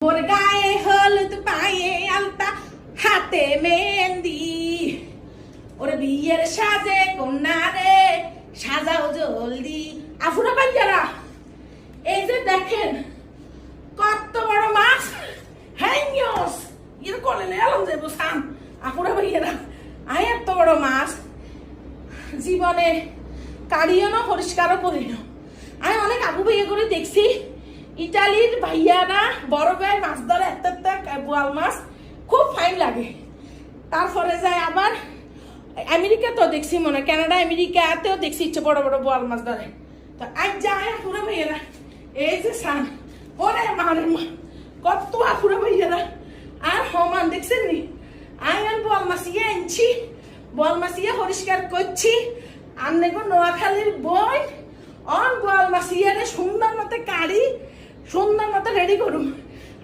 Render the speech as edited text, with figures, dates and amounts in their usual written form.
ওর গায়ে হলুদ পায়ে আলতা হাতে মেহেন্দি ওর বিয়ের সাজে কন্যা রে সাজাও জলদি। আফুরা ভাইয়ারা এই যে দেখেন কত বড় মাছ হ্যাংস এর কোলে এলাম যাবো সান। আফুরা ভাইয়ারা আয় এত বড় মাছ জীবনে কাড়িও না পরিষ্কারও করি না। আমি অনেক আবু ভাইয়া করে দেখছি ইটালির ভাইয়ারা বড় ভাই মাছ ধরে একটা বোয়াল মাছ খুব ফাইন লাগে। তারপরে যায় আবার আমেরিকাতেও দেখছি মনে কানাডা আমেরিকাতেও দেখছি ইচ্ছে বড় বড় বোয়াল মাছ ধরে। তো আজ যায় আফুরা ভাইয়ারা এই যে সান ওরে মারে মা কত আফুরা ভাইয়ারা আর হমান দেখছেন নি। আমি আর বোয়াল মাছিয়ে আনছি বোয়াল মাছিয়ে পরিষ্কার করছি। আর দেখো নোয়াখালীর বই অন বোয়াল মাছিয়ে সুন্দর মতো কাড়ি সুন্দর মতো রেডি করুম।